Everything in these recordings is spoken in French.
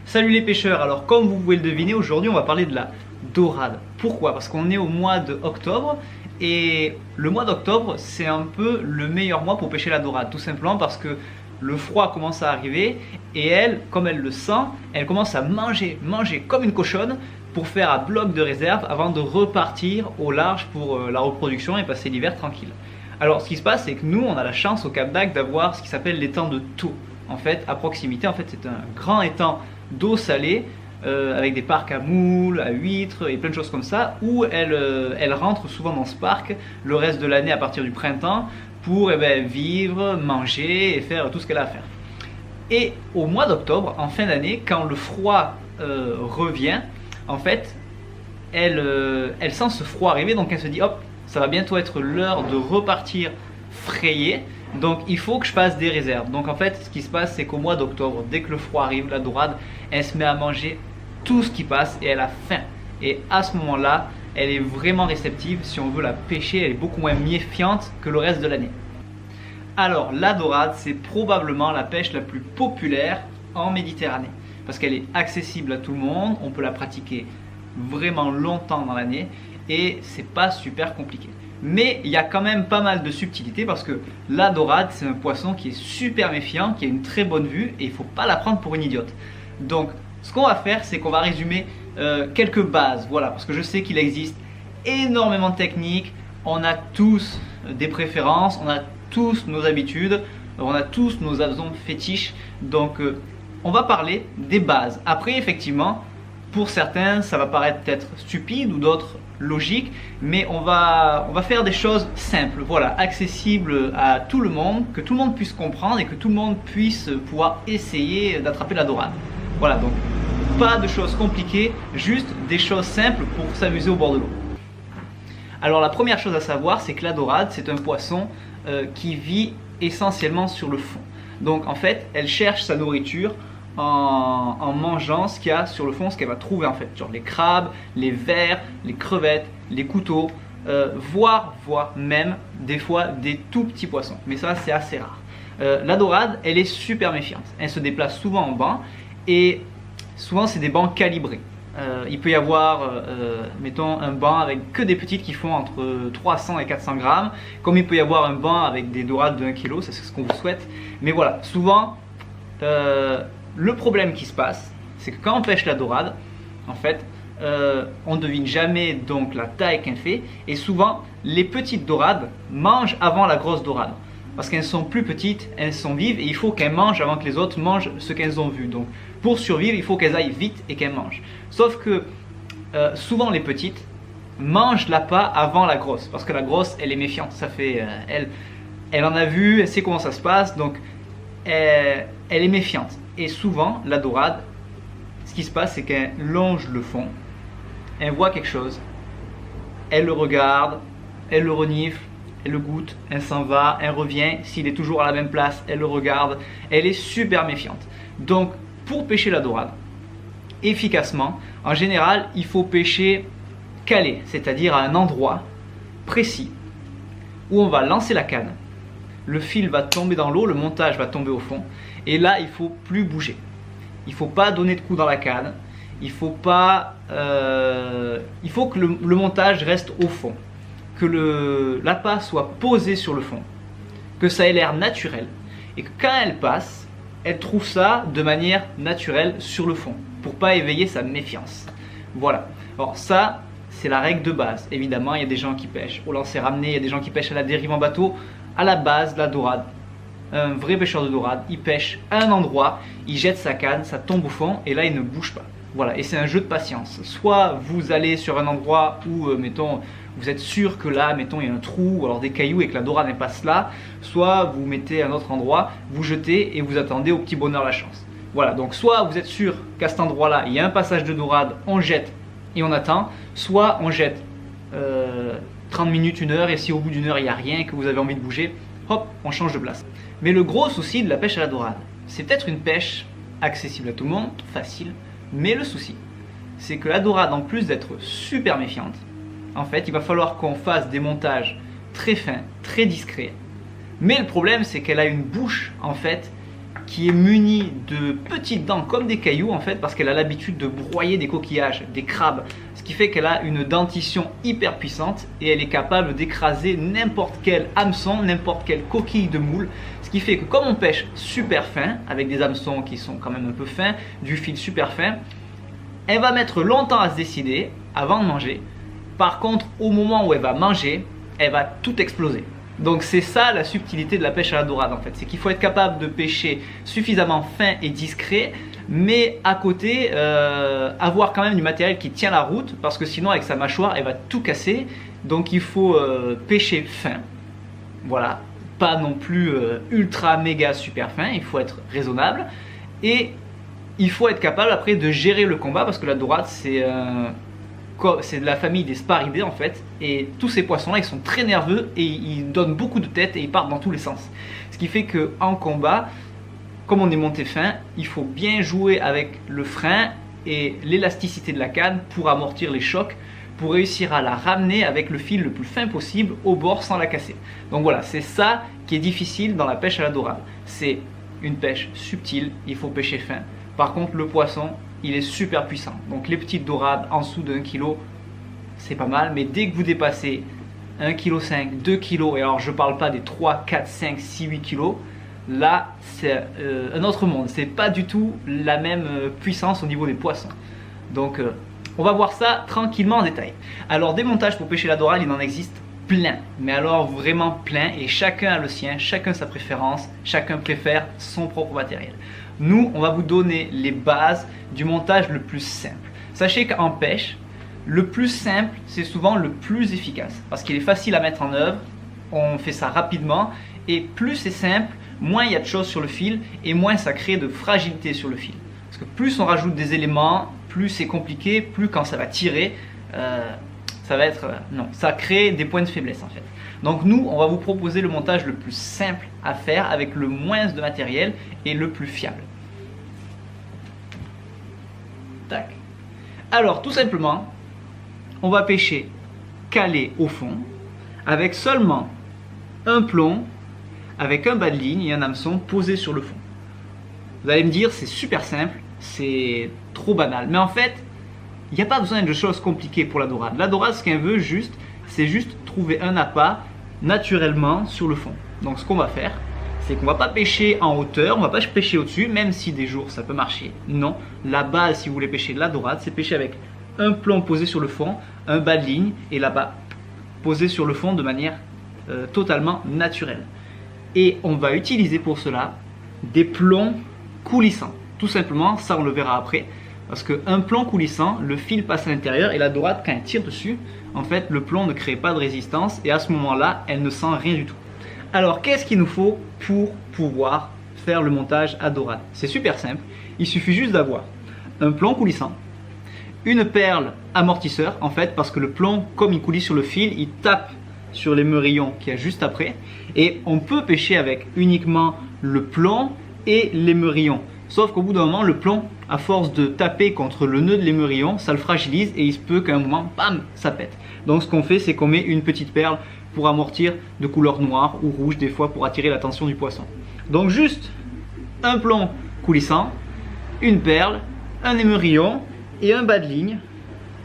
Salut les pêcheurs, alors comme vous pouvez le deviner, aujourd'hui on va parler de la dorade. Pourquoi? Parce qu'on est au mois d'octobre et le mois d'octobre c'est un peu le meilleur mois pour pêcher la dorade. Tout simplement parce que le froid commence à arriver et elle, comme elle le sent, elle commence à manger comme une cochonne pour faire un bloc de réserve avant de repartir au large pour la reproduction et passer l'hiver tranquille. Alors ce qui se passe c'est que nous on a la chance au Cap d'Agde d'avoir ce qui s'appelle l'étang de Thau. En fait, à proximité, en fait, c'est un grand étang d'eau salée avec des parcs à moules, à huîtres et plein de choses comme ça où elle rentre souvent dans ce parc le reste de l'année à partir du printemps pour vivre, manger et faire tout ce qu'elle a à faire. Et au mois d'octobre, en fin d'année, quand le froid revient, en fait, elle sent ce froid arriver, donc elle se dit hop, ça va bientôt être l'heure de repartir frayer. Donc il faut que je fasse des réserves. Donc en fait ce qui se passe c'est qu'au mois d'octobre, dès que le froid arrive, la dorade elle se met à manger tout ce qui passe et elle a faim. Et à ce moment là elle est vraiment réceptive. Si on veut la pêcher, elle est beaucoup moins méfiante que le reste de l'année. Alors la dorade c'est probablement la pêche la plus populaire en Méditerranée parce qu'elle est accessible à tout le monde, on peut la pratiquer vraiment longtemps dans l'année et c'est pas super compliqué. Mais il y a quand même pas mal de subtilités parce que la dorade c'est un poisson qui est super méfiant, qui a une très bonne vue et il ne faut pas la prendre pour une idiote. Donc ce qu'on va faire c'est qu'on va résumer quelques bases, voilà, parce que je sais qu'il existe énormément de techniques, on a tous des préférences, on a tous nos habitudes, on a tous nos zones fétiches, donc on va parler des bases. Après effectivement, pour certains ça va paraître peut-être stupide ou d'autres logique, mais on va faire des choses simples, voilà, accessibles à tout le monde, que tout le monde puisse comprendre et que tout le monde puisse pouvoir essayer d'attraper la dorade. Voilà, donc pas de choses compliquées, juste des choses simples pour s'amuser au bord de l'eau. Alors la première chose à savoir, c'est que la dorade, c'est un poisson qui vit essentiellement sur le fond. Donc en fait, elle cherche sa nourriture en mangeant ce qu'il y a sur le fond, ce qu'elle va trouver en fait, genre les crabes, les vers, les crevettes, les couteaux, voire même des fois des tout petits poissons, mais ça c'est assez rare. La dorade elle est super méfiante, elle se déplace souvent en banc et souvent c'est des bancs calibrés. Il peut y avoir mettons un banc avec que des petites qui font entre 300 et 400 grammes, comme il peut y avoir un banc avec des dorades de 1 kg, c'est ce qu'on vous souhaite, mais voilà, souvent le problème qui se passe, c'est que quand on pêche la dorade, en fait, on ne devine jamais donc la taille qu'elle fait, et souvent les petites dorades mangent avant la grosse dorade, parce qu'elles sont plus petites, elles sont vives, et il faut qu'elles mangent avant que les autres mangent ce qu'elles ont vu. Donc pour survivre, il faut qu'elles aillent vite et qu'elles mangent. Sauf que souvent les petites mangent l'appât avant la grosse, parce que la grosse, elle est méfiante, ça fait, elle en a vu, elle sait comment ça se passe, donc elle est méfiante. Et souvent, la dorade, ce qui se passe, c'est qu'elle longe le fond, elle voit quelque chose, elle le regarde, elle le renifle, elle le goûte, elle s'en va, elle revient, s'il est toujours à la même place, elle le regarde, elle est super méfiante. Donc, pour pêcher la dorade, efficacement, en général, il faut pêcher calé, c'est-à-dire à un endroit précis, où on va lancer la canne, le fil va tomber dans l'eau, le montage va tomber au fond, et là il ne faut plus bouger. Il ne faut pas donner de coups dans la canne, il faut que le montage reste au fond, que l'appât soit posé sur le fond, que ça ait l'air naturel, et que quand elle passe, elle trouve ça de manière naturelle sur le fond, pour pas éveiller sa méfiance. Voilà, alors ça c'est la règle de base. Évidemment il y a des gens qui pêchent au lancer ramené, il y a des gens qui pêchent à la dérive en bateau. À la base, la dorade, un vrai pêcheur de dorade, il pêche à un endroit, il jette sa canne, ça tombe au fond et là il ne bouge pas. Voilà, et c'est un jeu de patience. Soit vous allez sur un endroit où, mettons, vous êtes sûr que là, mettons, il y a un trou ou alors des cailloux et que la dorade n'est pas là, soit vous mettez à un autre endroit, vous jetez et vous attendez au petit bonheur la chance. Voilà, donc soit vous êtes sûr qu'à cet endroit-là, il y a un passage de dorade, on jette et on attend, soit on jette 30 minutes, 1 heure, et si au bout d'1 heure il n'y a rien et que vous avez envie de bouger, hop, on change de place. Mais le gros souci de la pêche à la dorade, c'est peut-être une pêche accessible à tout le monde, facile, mais le souci, c'est que la dorade, en plus d'être super méfiante, en fait, il va falloir qu'on fasse des montages très fins, très discrets. Mais le problème, c'est qu'elle a une bouche, en fait, qui est munie de petites dents comme des cailloux en fait, parce qu'elle a l'habitude de broyer des coquillages, des crabes, ce qui fait qu'elle a une dentition hyper puissante et elle est capable d'écraser n'importe quel hameçon, n'importe quelle coquille de moule, ce qui fait que comme on pêche super fin, avec des hameçons qui sont quand même un peu fins, du fil super fin, elle va mettre longtemps à se décider avant de manger. Par contre, au moment où elle va manger, elle va tout exploser. Donc c'est ça la subtilité de la pêche à la dorade en fait, c'est qu'il faut être capable de pêcher suffisamment fin et discret, mais à côté avoir quand même du matériel qui tient la route, parce que sinon avec sa mâchoire elle va tout casser. Donc il faut pêcher fin, voilà, pas non plus ultra méga super fin, il faut être raisonnable, et il faut être capable après de gérer le combat, parce que la dorade c'est de la famille des sparidés en fait, et tous ces poissons là ils sont très nerveux et ils donnent beaucoup de tête et ils partent dans tous les sens, ce qui fait que en combat, comme on est monté fin, il faut bien jouer avec le frein et l'élasticité de la canne pour amortir les chocs, pour réussir à la ramener avec le fil le plus fin possible au bord sans la casser. Donc voilà, c'est ça qui est difficile dans la pêche à la dorade, c'est une pêche subtile, il faut pêcher fin. Par contre le poisson il est super puissant, donc les petites dorades en dessous de 1 kg c'est pas mal, mais dès que vous dépassez 1,5 kg, 2 kg, et alors je parle pas des 3, 4, 5, 6, 8 kg, là c'est un autre monde, c'est pas du tout la même puissance au niveau des poissons. Donc on va voir ça tranquillement en détail. Alors des montages pour pêcher la dorade, il en existe plein, mais alors vraiment plein, et chacun a le sien, chacun sa préférence, chacun préfère son propre matériel. Nous, on va vous donner les bases du montage le plus simple. Sachez qu'en pêche, le plus simple, c'est souvent le plus efficace, parce qu'il est facile à mettre en œuvre, on fait ça rapidement, et plus c'est simple, moins il y a de choses sur le fil, et moins ça crée de fragilité sur le fil. Parce que plus on rajoute des éléments, plus c'est compliqué, plus quand ça va tirer, ça va être... non, ça crée des points de faiblesse en fait. Donc nous, on va vous proposer le montage le plus simple à faire, avec le moins de matériel, et le plus fiable. Tac. Alors tout simplement, on va pêcher calé au fond, avec seulement un plomb, avec un bas de ligne et un hameçon posé sur le fond. Vous allez me dire, c'est super simple, c'est trop banal. Mais en fait, il n'y a pas besoin de choses compliquées pour la dorade. La dorade, ce qu'elle veut juste, c'est juste trouver un appât naturellement sur le fond. Donc ce qu'on va faire, c'est qu'on ne va pas pêcher en hauteur, on ne va pas pêcher au-dessus, même si des jours ça peut marcher. Non, la base si vous voulez pêcher de la dorade, c'est pêcher avec un plomb posé sur le fond, un bas de ligne et là-bas posé sur le fond de manière totalement naturelle. Et on va utiliser pour cela des plombs coulissants. Tout simplement, ça on le verra après, parce qu'un plomb coulissant, le fil passe à l'intérieur et la dorade, quand elle tire dessus, en fait le plomb ne crée pas de résistance et à ce moment-là, elle ne sent rien du tout. Alors qu'est-ce qu'il nous faut pour pouvoir faire le montage à dorade? C'est super simple, il suffit juste d'avoir un plomb coulissant, une perle amortisseur en fait, parce que le plomb, comme il coulisse sur le fil, il tape sur les merillons qu'il y a juste après, et on peut pêcher avec uniquement le plomb et les merillons. Sauf qu'au bout d'un moment, le plomb, à force de taper contre le nœud de l'émerillon, ça le fragilise et il se peut qu'à un moment, bam, ça pète. Donc ce qu'on fait, c'est qu'on met une petite perle pour amortir, de couleur noire ou rouge des fois, pour attirer l'attention du poisson. Donc juste un plomb coulissant, une perle, un émerillon et un bas de ligne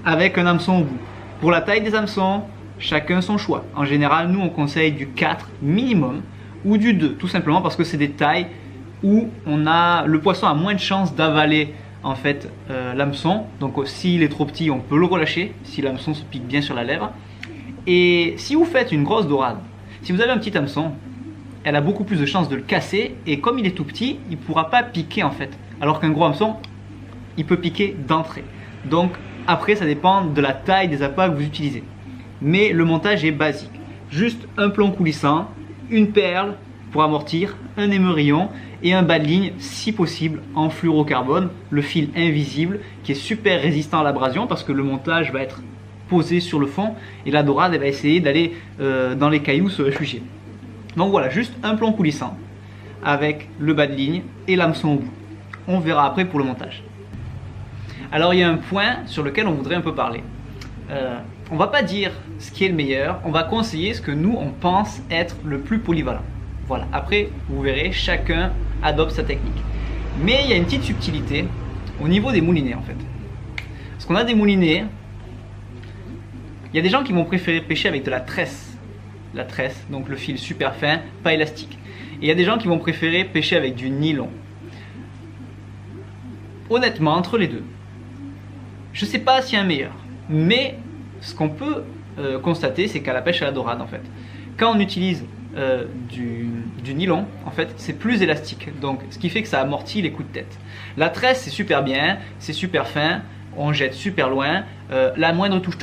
avec un hameçon au bout. Pour la taille des hameçons, chacun son choix. En général, nous on conseille du 4 minimum ou du 2, tout simplement parce que c'est des tailles où le poisson a moins de chances d'avaler en fait l'hameçon. Donc s'il est trop petit, on peut le relâcher si l'hameçon se pique bien sur la lèvre. Et si vous faites une grosse dorade, si vous avez un petit hameçon, elle a beaucoup plus de chances de le casser, et comme il est tout petit, il ne pourra pas piquer en fait. Alors qu'un gros hameçon, il peut piquer d'entrée. Donc après, ça dépend de la taille des appâts que vous utilisez. Mais le montage est basique. Juste un plomb coulissant, une perle pour amortir, un émerillon et un bas de ligne, si possible en fluorocarbone, le fil invisible qui est super résistant à l'abrasion parce que le montage va être posé sur le fond et la dorade elle va essayer d'aller dans les cailloux se réfugier. Donc voilà, juste un plomb coulissant avec le bas de ligne et l'hameçon au bout. On verra après pour le montage. Alors il y a un point sur lequel on voudrait un peu parler. On va pas dire ce qui est le meilleur, on va conseiller ce que nous on pense être le plus polyvalent. Voilà, après vous verrez, chacun adopte sa technique. Mais il y a une petite subtilité au niveau des moulinets en fait. Parce qu'on a des moulinets, il y a des gens qui vont préférer pêcher avec de la tresse. La tresse, donc le fil super fin, pas élastique. Et il y a des gens qui vont préférer pêcher avec du nylon. Honnêtement, entre les deux, je ne sais pas s'il y a un meilleur. Mais ce qu'on peut constater, c'est qu'à la pêche à la dorade, en fait, quand on utilise du nylon, en fait, c'est plus élastique. Donc, ce qui fait que ça amortit les coups de tête. La tresse, c'est super bien, c'est super fin, on jette super loin. La moindre touche,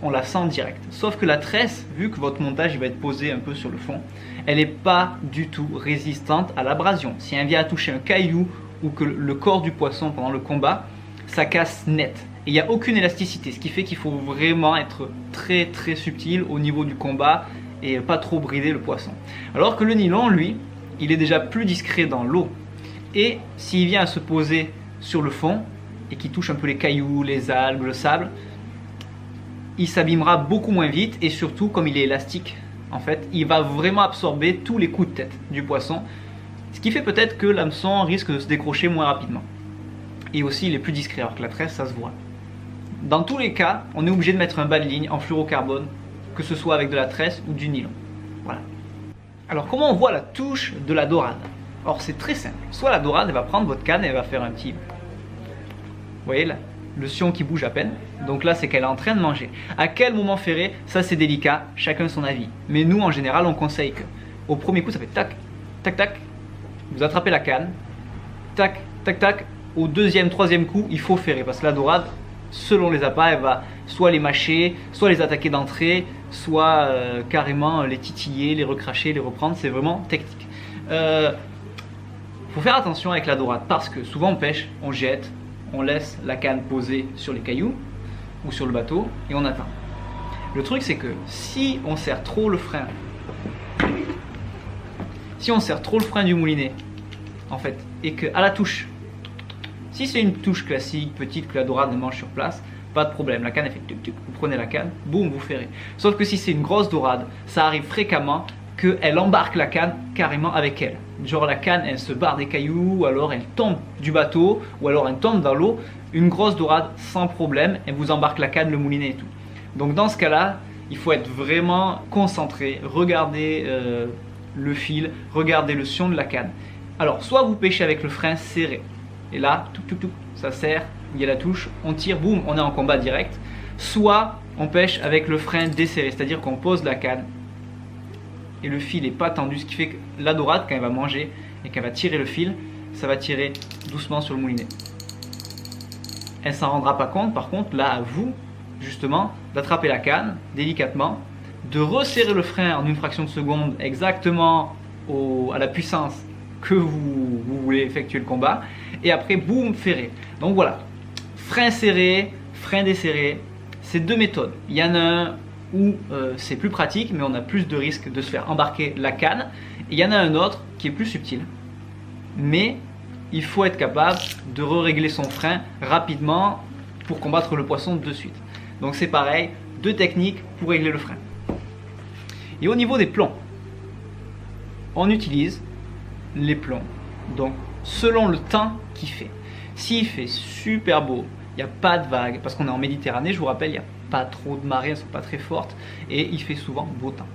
on la sent direct. Sauf que la tresse, vu que votre montage il va être posé un peu sur le fond, elle n'est pas du tout résistante à l'abrasion. Si elle vient à toucher un caillou ou que le corps du poisson pendant le combat, ça casse net. Et il n'y a aucune élasticité, ce qui fait qu'il faut vraiment être très très subtil au niveau du combat et pas trop brider le poisson. Alors que le nylon, lui, il est déjà plus discret dans l'eau. Et s'il vient à se poser sur le fond et qu'il touche un peu les cailloux, les algues, le sable, il s'abîmera beaucoup moins vite et surtout, comme il est élastique, en fait, il va vraiment absorber tous les coups de tête du poisson. Ce qui fait peut-être que l'hameçon risque de se décrocher moins rapidement. Et aussi, il est plus discret, alors que la tresse, ça se voit. Dans tous les cas, on est obligé de mettre un bas de ligne en fluorocarbone, que ce soit avec de la tresse ou du nylon. Voilà. Alors, comment on voit la touche de la dorade? Alors, c'est très simple. Soit la dorade, elle va prendre votre canne et elle va faire un petit... Vous voyez là, le sion qui bouge à peine. Donc là, c'est qu'elle est en train de manger. À quel moment ferrer? Ça, c'est délicat. Chacun son avis. Mais nous, en général, on conseille que au premier coup, ça fait tac, tac, tac. Vous attrapez la canne. Tac, tac, tac. Au deuxième, troisième coup, il faut ferrer. Parce que la dorade, selon les appâts, elle va soit les mâcher, soit les attaquer d'entrée, soit carrément les titiller, les recracher, les reprendre. C'est vraiment technique. Faut faire attention avec la dorade parce que souvent on pêche, on jette, on laisse la canne posée sur les cailloux ou sur le bateau et on attend. Le truc c'est que si on serre trop le frein, du moulinet en fait, et qu'à la touche, si c'est une touche classique, petite, que la dorade ne mange sur place, pas de problème, la canne elle fait tuc tuc, vous prenez la canne, boum, vous ferrez. Sauf que si c'est une grosse dorade, ça arrive fréquemment qu'elle embarque la canne carrément avec elle. Genre la canne, elle se barre des cailloux, ou alors elle tombe du bateau, ou alors elle tombe dans l'eau. Une grosse dorade, sans problème, elle vous embarque la canne, le moulinet et tout. Donc dans ce cas-là, il faut être vraiment concentré, regarder le fil, regarder le sion de la canne. Alors, soit vous pêchez avec le frein serré, et là, tout, ça serre, il y a la touche, on tire, boum, on est en combat direct. Soit on pêche avec le frein desserré, c'est-à-dire qu'on pose la canne, et le fil n'est pas tendu, ce qui fait que la dorade, quand elle va manger et qu'elle va tirer le fil, ça va tirer doucement sur le moulinet. Elle s'en rendra pas compte, par contre, là à vous, justement, d'attraper la canne délicatement, de resserrer le frein en une fraction de seconde exactement à la puissance que vous voulez effectuer le combat, et après, boum, ferrer. Donc voilà, frein serré, frein desserré, c'est deux méthodes. Il y en a un où c'est plus pratique mais on a plus de risques de se faire embarquer la canne, et il y en a un autre qui est plus subtil mais il faut être capable de régler son frein rapidement pour combattre le poisson de suite. Donc c'est pareil, deux techniques pour régler le frein. Et au niveau des plombs, on utilise les plombs donc selon le temps qu'il fait. S'il fait super beau, il n'y a pas de vagues, parce qu'on est en Méditerranée, je vous rappelle, il n'y a pas trop de marées, elles ne sont pas très fortes, et il fait souvent beau temps.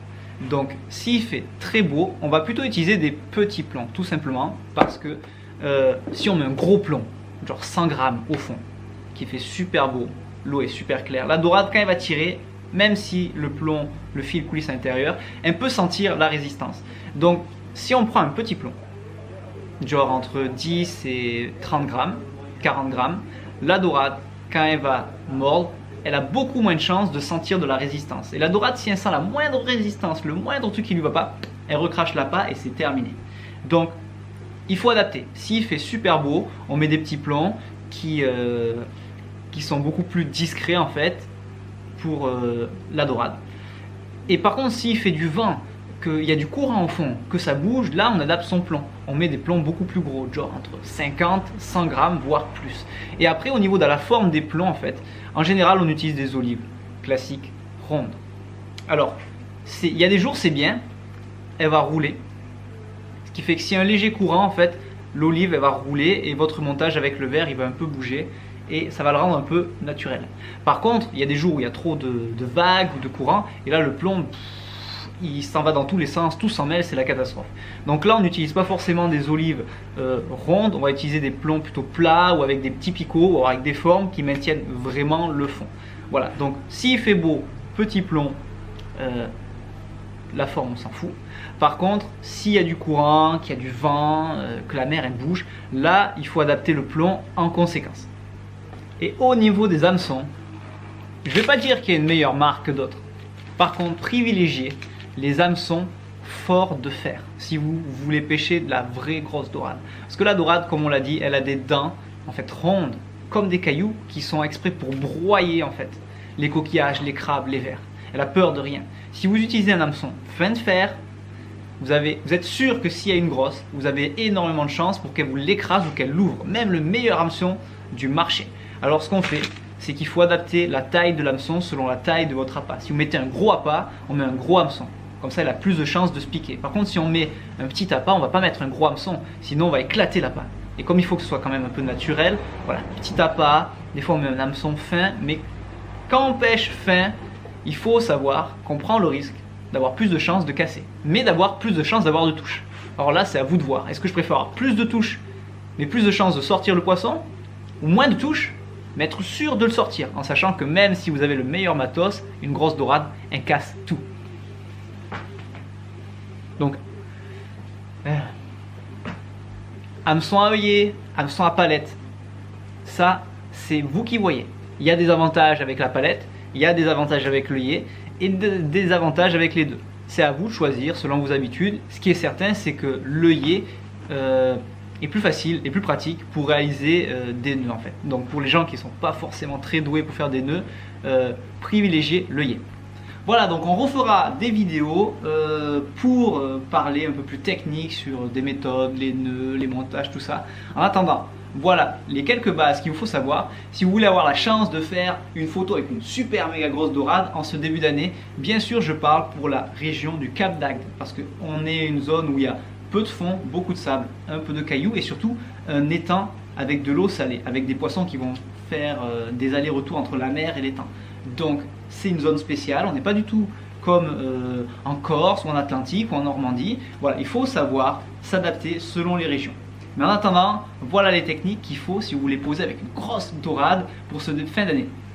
Donc s'il fait très beau, on va plutôt utiliser des petits plombs, tout simplement, parce que si on met un gros plomb, genre 100 grammes au fond, qui fait super beau, l'eau est super claire, la dorade quand elle va tirer, même si le plomb, le fil coulisse à l'intérieur, elle peut sentir la résistance. Donc si on prend un petit plomb, genre entre 10 et 30 grammes, 40 grammes, la dorade, quand elle va mordre, elle a beaucoup moins de chances de sentir de la résistance. Et la dorade, si elle sent la moindre résistance, le moindre truc qui lui va pas, elle recrache l'appât et c'est terminé. Donc, il faut adapter. S'il fait super beau, on met des petits plombs qui sont beaucoup plus discrets en fait pour la dorade. Et par contre, s'il fait du vent, qu'il y a du courant au fond, que ça bouge, là on adapte son plomb. On met des plombs beaucoup plus gros, genre entre 50, 100 grammes, voire plus. Et après, au niveau de la forme des plombs, en fait, en général, on utilise des olives classiques, rondes. Alors, il y a des jours, c'est bien, elle va rouler. Ce qui fait que si y a un léger courant, en fait, l'olive elle va rouler et votre montage avec le verre il va un peu bouger et ça va le rendre un peu naturel. Par contre, il y a des jours où il y a trop de vagues ou de courant et là le plomb il s'en va dans tous les sens, tout s'en mêle, c'est la catastrophe. Donc là on n'utilise pas forcément des olives rondes, on va utiliser des plombs plutôt plats ou avec des petits picots ou avec des formes qui maintiennent vraiment le fond. Voilà, donc s'il fait beau, petit plomb, la forme on s'en fout. Par contre, s'il y a du courant, qu'il y a du vent, que la mer elle bouge, là il faut adapter le plomb en conséquence. Et au niveau des hameçons, je ne vais pas dire qu'il y a une meilleure marque que d'autres. Par contre, privilégiez les hameçons forts de fer si vous voulez pêcher de la vraie grosse dorade. Parce que la dorade, comme on l'a dit, elle a des dents en fait rondes comme des cailloux qui sont exprès pour broyer en fait les coquillages, les crabes, les vers. Elle a peur de rien. Si vous utilisez un hameçon fin de fer, vous êtes sûr que s'il y a une grosse, vous avez énormément de chances pour qu'elle vous l'écrase ou qu'elle l'ouvre. Même le meilleur hameçon du marché. Alors ce qu'on fait, c'est qu'il faut adapter la taille de l'hameçon selon la taille de votre appât. Si vous mettez un gros appât, on met un gros hameçon. Comme ça, il a plus de chances de se piquer. Par contre, si on met un petit appât, on ne va pas mettre un gros hameçon. Sinon, on va éclater l'appât. Et comme il faut que ce soit quand même un peu naturel, voilà, petit appât. Des fois, on met un hameçon fin. Mais quand on pêche fin, il faut savoir qu'on prend le risque d'avoir plus de chances de casser. Mais d'avoir plus de chances d'avoir de touches. Alors là, c'est à vous de voir. Est-ce que je préfère avoir plus de touches, mais plus de chances de sortir le poisson, ou moins de touches, mais être sûr de le sortir, en sachant que même si vous avez le meilleur matos, une grosse dorade, elle casse tout. Donc, hameçon à œillet, hameçon à palette, ça, c'est vous qui voyez. Il y a des avantages avec la palette, il y a des avantages avec l'œillet, et des avantages avec les deux. C'est à vous de choisir selon vos habitudes. Ce qui est certain, c'est que l'œillet est plus facile et plus pratique pour réaliser des nœuds en fait. Donc pour les gens qui ne sont pas forcément très doués pour faire des nœuds, privilégiez l'œillet. Voilà, donc on refera des vidéos pour parler un peu plus technique sur des méthodes, les nœuds, les montages, tout ça. En attendant, voilà les quelques bases qu'il vous faut savoir. Si vous voulez avoir la chance de faire une photo avec une super méga grosse dorade en ce début d'année, bien sûr je parle pour la région du Cap d'Agde parce qu'on est une zone où il y a peu de fond, beaucoup de sable, un peu de cailloux et surtout un étang avec de l'eau salée, avec des poissons qui vont faire des allers-retours entre la mer et l'étang. Donc c'est une zone spéciale, on n'est pas du tout comme en Corse ou en Atlantique ou en Normandie. Voilà, il faut savoir s'adapter selon les régions. Mais en attendant, voilà les techniques qu'il faut si vous voulez poser avec une grosse dorade pour ce fin d'année.